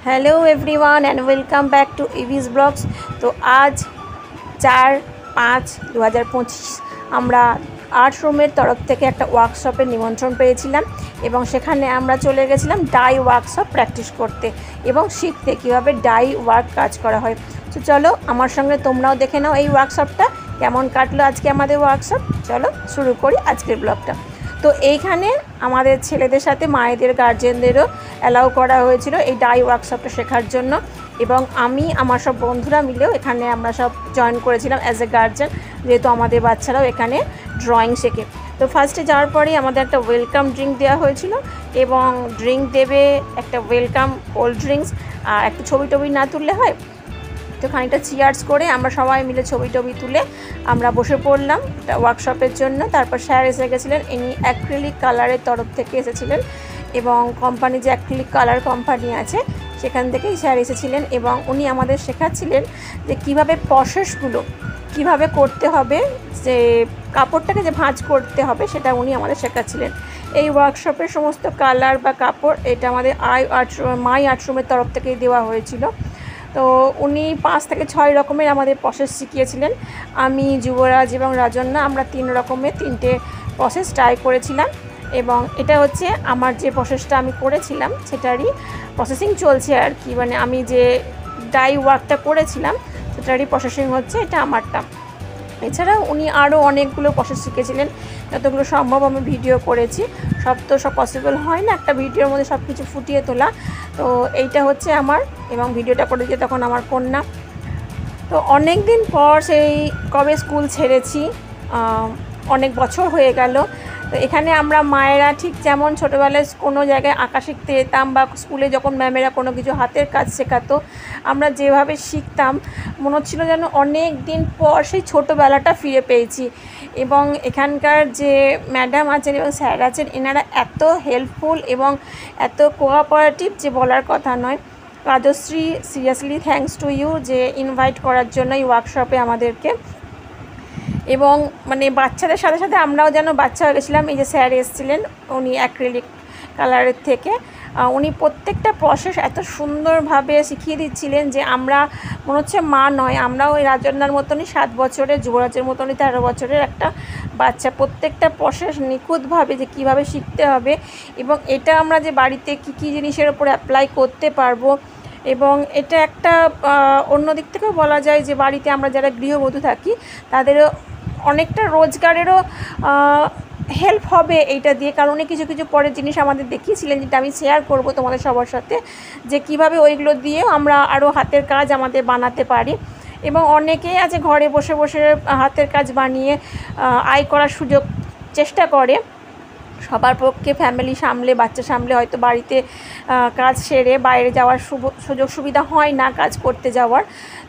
Hello everyone and welcome back to इविस blogs. तो आज 4-5-2025 আমরা আর্ট রুমের তরফ থেকে একটা ওয়ার্কশপের নিমন্ত্রণ পেয়েছিলাম এবং সেখানে আমরা চলে গেছিলাম ডাই ওয়ার্কশপ প্র্যাকটিস করতে এবং শিখতে কীভাবে ডাই ওয়ার্ক কাজ করা হয়। তো চলো আমার সঙ্গে তোমরাও দেখে নাও এই ওয়ার্কশপটা কেমন কাটলো আজকে আমাদের ওয়ার্কশপ। চলো শুরু করি আজকের ব্লগটা। তো এইখানে আমাদের ছেলেদের সাথে মায়েদের গার্জেনদেরও অ্যালাউ করা হয়েছিল এই ডাই ওয়ার্কশপটা শেখার জন্য এবং আমি আমার সব বন্ধুরা মিলেও এখানে আমরা সব জয়েন করেছিলাম অ্যাজ এ গার্জেন, যেহেতু আমাদের বাচ্চারাও এখানে ড্রয়িং শেখে। তো ফার্স্টে যাওয়ার পরেই আমাদের একটা ওয়েলকাম ড্রিঙ্ক দেওয়া হয়েছিল এবং ড্রিঙ্ক দেবে একটা ওয়েলকাম কোল্ড ড্রিঙ্কস, আর একটা ছবি টবি না তুললে হয়, তো খানিকটা চিয়ার্স করে আমরা সবাই মিলে ছবি টবি তুলে আমরা বসে পড়লাম ওয়ার্কশপের জন্য। তারপর স্যার এসে গেছিলেন, ইনি অ্যাক্রিলিক কালারের তরফ থেকে এসেছিলেন এবং কোম্পানি যে অ্যাক্রিলিক কালার কোম্পানি আছে সেখান থেকেই স্যার এসেছিলেন এবং উনি আমাদের শেখাচ্ছিলেন যে কীভাবে প্রসেসগুলো কীভাবে করতে হবে, যে কাপড়টাকে যে ভাঁজ করতে হবে সেটা উনি আমাদের শেখাচ্ছিলেন। এই ওয়ার্কশপের সমস্ত কালার বা কাপড় এটা আমাদের মাই আর্ট রুমের তরফ থেকেই দেওয়া হয়েছিল। তো উনি 5 থেকে 6 রকমের আমাদের প্রসেস শিখিয়েছিলেন। আমি, যুবরাজ এবং রাজন্যা আমরা 3 রকমের 3টে প্রসেস ট্রাই করেছিলাম এবং এটা হচ্ছে আমার যে প্রসেসটা আমি করেছিলাম সেটারই প্রসেসিং চলছে আর কি, মানে আমি যে ডাই ওয়ার্কটা করেছিলাম সেটারই প্রসেসিং হচ্ছে, এটা আমারটা। এছাড়াও উনি আরও অনেকগুলো প্রসেস শিখেছিলেন, যতগুলো সম্ভব আমি ভিডিও করেছি। সব তো সব পসিবল হয় না একটা ভিডিওর মধ্যে সব কিছু ফুটিয়ে তোলা। তো এইটা হচ্ছে আমার, এবং ভিডিওটা করেছে তখন আমার কন্যা। তো অনেক দিন পর সেই কবে স্কুল ছেড়েছি, অনেক বছর হয়ে গেল। তো এখানে আমরা মায়েরা ঠিক যেমন ছোটোবেলায় কোনো জায়গায় আঁকা শিখতে যেতাম বা স্কুলে যখন ম্যামেরা কোনো কিছু হাতের কাজ শেখাতো আমরা যেভাবে শিখতাম মনে হচ্ছিলো যেন অনেক দিন পর সেই ছোটোবেলাটা ফিরে পেয়েছি। এবং এখানকার যে ম্যাডাম আছেন এবং স্যার আছেন এনারা এত হেল্পফুল এবং এত কোঅপারেটিভ যে বলার কথা নয়। Rajashree, seriously thanks to you যে ইনভাইট করার জন্য এই ওয়ার্কশপে আমাদেরকে। এবং মানে বাচ্চাদের সাথে সাথে আমরাও যেন বাচ্চা হয়ে গেছিলাম। এই যে স্যার এসেছিলেন উনি অ্যাক্রিলিক কালারের থেকে, উনি প্রত্যেকটা প্রসেস এত সুন্দরভাবে শিখিয়ে দিচ্ছিলেন যে আমরা মনে হচ্ছে মা নয়, আমরাও ওই রাজন্যার মতনই 7 বছরের, যুবরাজের মতনই 13 বছরের একটা বাচ্চা। প্রত্যেকটা প্রসেস নিখুঁতভাবে যে কীভাবে শিখতে হবে এবং এটা আমরা যে বাড়িতে কী কী জিনিসের ওপর অ্যাপ্লাই করতে পারবো। এবং এটা একটা অন্য দিক থেকেও বলা যায় যে বাড়িতে আমরা যারা গৃহবধূ থাকি তাদেরও অনেকটা রোজগারেরও হেল্প হবে এইটা দিয়ে, কারণ অনেক কিছু কিছু পরের জিনিস আমাদের দেখিয়েছিলেন যেটা আমি শেয়ার করব তোমাদের সবার সাথে, যে কিভাবে ওইগুলো দিয়েও আমরা আরও হাতের কাজ আমাদের বানাতে পারি। এবং অনেকেই আছে ঘরে বসে বসে হাতের কাজ বানিয়ে আয় করার সুযোগ চেষ্টা করে। সবার পক্ষে ফ্যামিলি সামলে, বাচ্চা সামলে হয়তো বাড়িতে কাজ সেরে বাইরে যাওয়ার সুযোগ সুবিধা হয় না কাজ করতে যাওয়ার।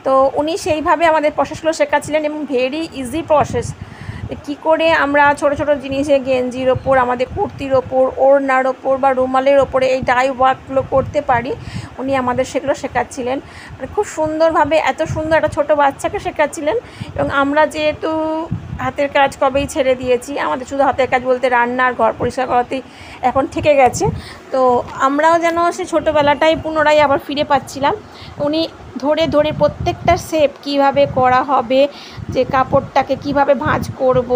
তো উনি সেইভাবে আমাদের প্রসেসগুলো শেখাচ্ছিলেন এবং ভেরি ইজি প্রসেস, কী করে আমরা ছোট ছোট জিনিসে গেঞ্জির ওপর, আমাদের কুর্তির ওপর, ওড়নার ওপর বা রুমালের ওপরে এই ডাই ওয়ার্কগুলো করতে পারি উনি আমাদের সেগুলো শেখাচ্ছিলেন। মানে খুব সুন্দরভাবে, এত সুন্দর একটা ছোটো বাচ্চাকে শেখাচ্ছিলেন। এবং আমরা যেহেতু হাতের কাজ কবেই ছেড়ে দিয়েছি, আমাদের শুধু হাতের কাজ বলতে রান্না আর ঘর পরিষ্কার করাতেই এখন থেকে গেছে, তো আমরাও যেন সে ছোটোবেলাটাই পুনরায় আবার ফিরে পাচ্ছিলাম। উনি ধরে ধরে প্রত্যেকটা শেপ কীভাবে করা হবে, যে কাপড়টাকে কিভাবে ভাঁজ করব,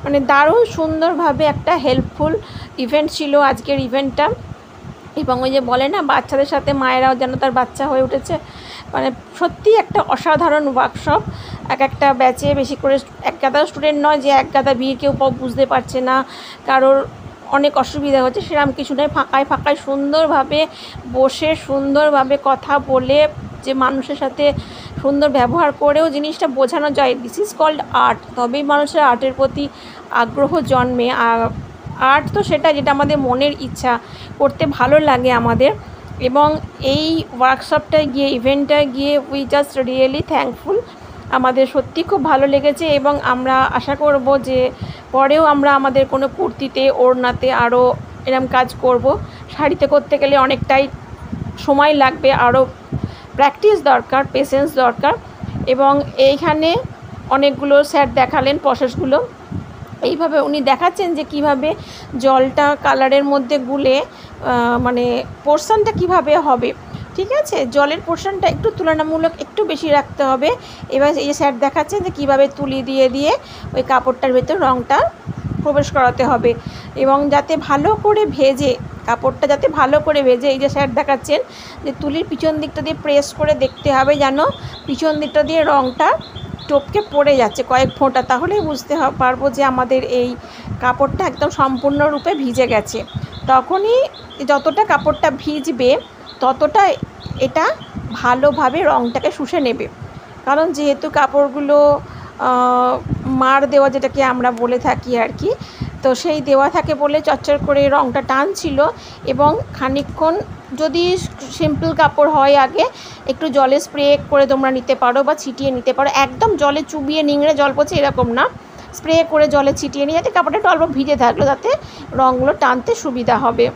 মানে দারুণ সুন্দরভাবে একটা হেল্পফুল ইভেন্ট ছিল আজকের ইভেন্টটা। এবং ওই যে বলে না বাচ্চাদের সাথে মায়েরাও যেন তার বাচ্চা হয়ে উঠেছে, মানে সত্যি একটা অসাধারণ ওয়ার্কশপ। এক একটা ব্যাচে বেশি করে এক গাদা স্টুডেন্ট নয় যে এক গাদা ভিড়, কেউ বুঝতে পারছে না, কারোর অনেক অসুবিধা হচ্ছে, সেরকম কিছু নয়। ফাঁকায় ফাঁকায় সুন্দরভাবে বসে সুন্দরভাবে কথা বলে যে মানুষের সাথে সুন্দর ব্যবহার করেও জিনিসটা বোঝানো যায়। This is called art. তবেই মানুষের আর্টের প্রতি আগ্রহ জন্মে। আর্ট তো সেটা যেটা আমাদের মনের ইচ্ছা, করতে ভালো লাগে আমাদের। এবং এই ওয়ার্কশপটায় গিয়ে, ইভেন্টটায় গিয়ে উই জাস্ট রিয়েলি থ্যাঙ্কফুল। আমাদের সত্যি খুব ভালো লেগেছে এবং আমরা আশা করব যে পরেও আমরা আমাদের কোনো কুর্তিতে, ওড়নাতে আরও এরম কাজ করব। শাড়িতে করতে গেলে অনেকটাই সময় লাগবে, আরও প্র্যাকটিস দরকার, পেশেন্স দরকার। এবং এইখানে অনেকগুলো স্যার দেখালেন প্রসেসগুলো। এইভাবে উনি দেখাচ্ছেন যে কিভাবে জলটা কালারের মধ্যে গুলে মানে পোর্শনটা কিভাবে হবে। ঠিক আছে, জলের পোর্শনটা একটু তুলনামূলক একটু বেশি রাখতে হবে। এবার এই স্যার দেখাচ্ছেন যে কীভাবে তুলি দিয়ে দিয়ে ওই কাপড়টার ভেতর রঙটা প্রবেশ করাতে হবে, এবং যাতে ভালো করে ভেজে, কাপড়টা যাতে ভালো করে ভেজে, এই যে স্যার দেখাচ্ছেন যে তুলির পিছন দিকটা দিয়ে প্রেস করে দেখতে হবে যেন পিছন দিকটা দিয়ে রঙটা টপকে পড়ে যাচ্ছে কয়েক ফোঁটা, তাহলেই বুঝতে পারবো যে আমাদের এই কাপড়টা একদম সম্পূর্ণরূপে ভিজে গেছে। তখনই যতটা কাপড়টা ভিজবে ততটা এটা ভালোভাবে রঙটাকে শুষে নেবে, কারণ যেহেতু কাপড়গুলো মার দেওয়া যেটাকে আমরা বলে থাকি আর কি, তো সেই দেওয়া থাকে বলে চচ্চর করে রঙটা টানছিল। এবং খানিকক্ষণ যদি সিম্পল কাপড় হয় আগে একটু জলে স্প্রে করে তোমরা নিতে পারো বা ছিটিয়ে নিতে পারো, একদম জলে চুবিয়ে নিংড়ে জল পড়ছে এরকম না, স্প্রে করে জলে ছিটিয়ে নিয়ে যাতে কাপড়টা একটু অল্প ভিজে থাকলো, যাতে রঙগুলো টানতে সুবিধা হবে।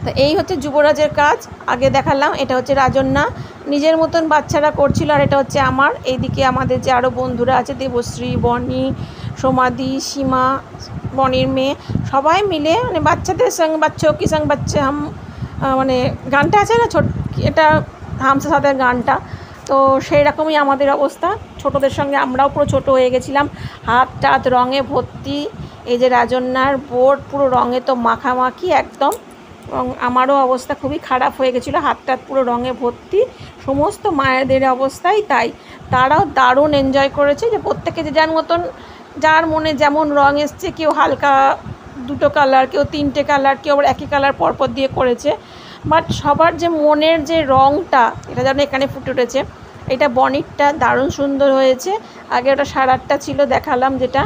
তো এই হচ্ছে যুবরাজের কাজ, আগে দেখালাম। এটা হচ্ছে রাজন্যা, নিজের মতন বাচ্চারা করছিল। আর এটা হচ্ছে আমার, এইদিকে আমাদের যে আরও বন্ধুরা আছে, দেবশ্রী, বনি, সমাধি, সীমা, বনির মেয়ে, সবাই মিলে মানে বাচ্চাদের সঙ্গে বাচ্চা কি সঙ্গে বাচ্চা হাম, মানে গানটা আছে না ছোট, এটা হামসা সাথের গানটা, তো সেই রকমই আমাদের অবস্থা। ছোটদের সঙ্গে আমরাও পুরো ছোট হয়ে গেছিলাম, হাত টাত রঙে ভর্তি। এই যে রাজন্যার বোর্ড পুরো রঙে তো মাখামাখি একদম, এবং আমারও অবস্থা খুবই খারাপ হয়ে গেছিলো, হাত টাত পুরো রঙে ভর্তি। সমস্ত মায়েদের অবস্থাই তাই, তারাও দারুণ এনজয় করেছে, যে প্রত্যেকে যে যার মতন, যার মনে যেমন রঙ এসছে, কেউ হালকা দুটো কালার, কেউ তিনটে কালার, কেউ আবার একই কালার পরপর দিয়ে করেছে, বাট সবার যে মনের যে রঙটা এটা যেন এখানে ফুটে উঠেছে। এটা বনিরটা দারুণ সুন্দর হয়েছে, আগে ওটা 8.5টা ছিল দেখালাম যেটা,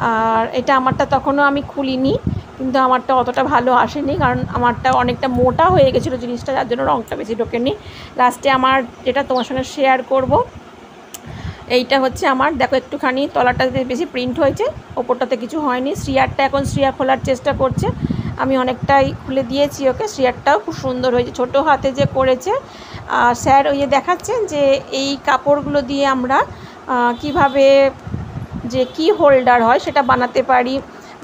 আর এটা আমারটা তখনও আমি খুলিনি, কিন্তু আমারটা অতটা ভালো আসেনি, কারণ আমারটা অনেকটা মোটা হয়ে গেছিলো জিনিসটা, যার জন্য রঙটা বেশি ঢোকেনি। লাস্টে আমার যেটা তোমার সঙ্গে শেয়ার করব, এইটা হচ্ছে আমার, দেখো একটুখানি তলাটাতে বেশি প্রিন্ট হয়েছে, ওপরটাতে কিছু হয়নি। শ্রিয়ারটা এখন শ্রিয়া খোলার চেষ্টা করছে, আমি অনেকটাই খুলে দিয়েছি ওকে। শ্রিয়ারটাও খুব সুন্দর হয়েছে, ছোটো হাতে যে করেছে। আর স্যার ওই যে দেখাচ্ছেন যে এই কাপড়গুলো দিয়ে আমরা কিভাবে যে কি হোল্ডার হয় সেটা বানাতে পারি,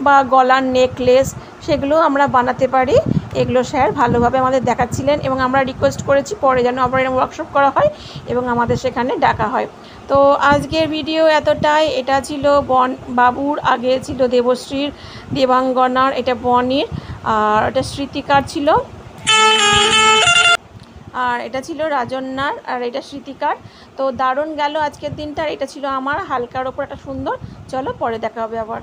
বা গলার নেকলেস সেগুলো আমরা বানাতে পারি। এগুলো স্যার ভালোভাবে আমাদের দেখাচ্ছিলেন, এবং আমরা রিকোয়েস্ট করেছি পরে যেন আবার এরকম ওয়ার্কশপ করা হয় এবং আমাদের সেখানে ডাকা হয়। তো আজকের ভিডিও এতটাই। এটা ছিল বাবুর, আগে ছিল দেবশ্রীর, দেবাঙ্গনার, এটা বনির, আর এটা স্মৃতিকার ছিল, আর এটা ছিল রাজন্যার, আর এটা স্মৃতিকার। তো দারুণ গেল আজকের দিনটা, এটা ছিল আমার হালকার ওপর একটা সুন্দর। চলো পরে দেখা হবে আবার।